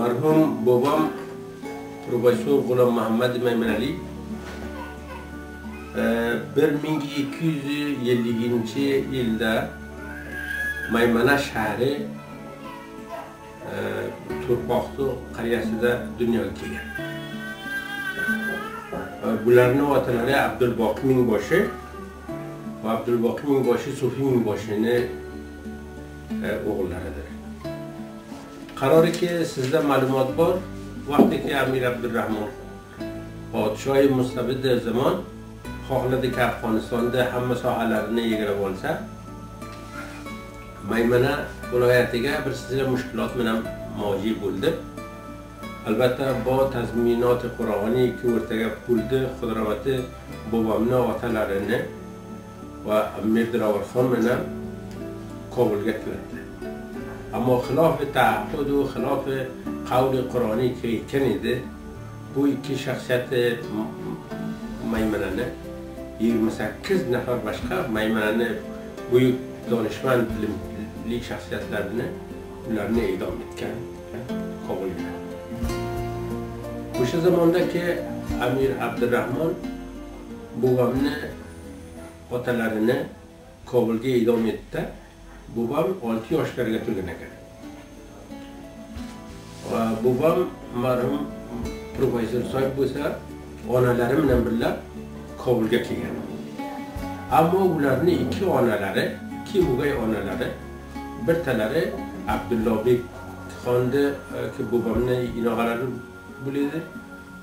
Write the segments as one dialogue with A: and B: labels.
A: Marhum bobom Profesör G'ulom Muhammad Maymanali 1250-yilda Maymana shahri Turpoqti qaryasida dunyoga kelgan. Bularning otalari Abdulboqi Mingboshi va Abdulboqi Mingboshi Sufi Mingboshining o'g'illaridir. Qaroriki sizda ma'lumot bor, vaqtiki Amir Abdurrahmon podshohi mustabid zamon xohladiki Afg'onistonda hamma sohalarini egallab olsa, Maymana viloyatiga bir sizga mushkulot bilan mavjud bo'ldi. Albatta bu tazminoti Qur'oni ikki o'rtaga pulni qudravati bobomning otalarini va Amir Dilovarxon bilan Kobulga kiritdi. Ammo xilofi ta'hud va xilofi qavli Qur'oni ketgan edi. Bu ikki shaxsiyat Maymanani 28 nafar boshqa Maymanani buyuk donishmand bilimli shaxsiyatlarini ularni e'dom etgan Kobulga. O'sha zamondagi Amir Abdurrahmon bobomni otalarini Kobulga e'dom etdi. Bobom 6 yoshlarga to'lgan ekan. Va bobom marhum professor Soyib bo'lsa, onalari bilan birga Kobulga kelgan. Ammo ularning ikki onalari, ikki o'gay onalari, bir talari Abdullobek xonni ki bobomning inog'alari bo'ladi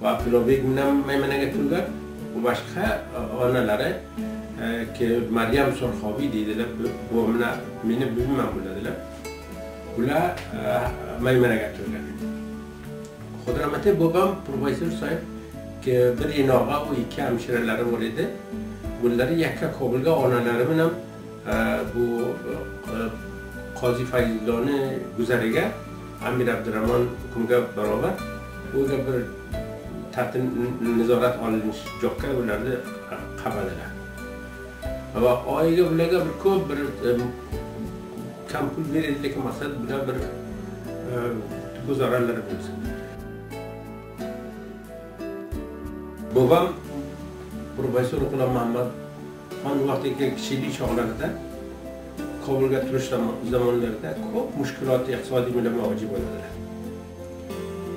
A: va Abdullobek bilan Maymanaga turgan. Bu boshqa onalari ki Maryam Surxoviy deydilar, bobomni meni bilmayman bo'ladilar. Ular Maymanaga turgan. Xudramati bobom professor Soyib ki bir inog'a va ikki hamshiralari bor edi. Bularni yakka Kobulga onalari bilan bu Qozi Fayzulloni guzariga Amir Abdurrahmon hukmga barobar o'ga bir tartib nazorat olinish joyga ularni qamaldilar. Va oilaga ularga bir ko'p bir kam pul berilgan maqsad bilan bir guzoranlar bo'lsin. Bobom Professor G'ulom Muhammad han vaqtdagi kichik chog'larida Kobulga turish zamonlarida ko'p mushkulot iqtisodiy bilan mavjud bo'ladilar.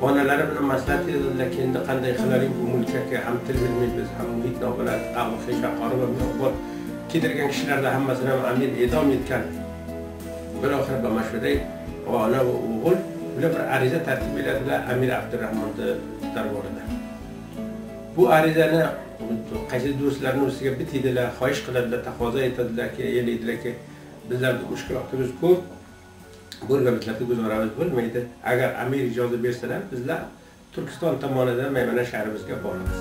A: Onalari bilan maslahat berdilar, endi qanday qilaring bu mulkka ham til bilmaymiz, ham muhit nobilad, avxi shaqori va bor ketirgan kishilarni hammasini ham Amir e'dom etgan. Bir oxir bu mashhurda ona va o'g'il ular bir ariza tartib etdilar Amir Abdurrahmonning darborida. Bu arizani qaysi do'stlarning ustiga bitdilar, xohish qiladilar, taqozo etadilar-ki, aytadilar-ki, bizlarda mushkulotimiz ko'p, bo'lganliklarni guzaramiz bo'lmaydi. Agar Amir ijozat bersalar, bizlar Turkiston tomonidan Maymana shahrimizga boramiz.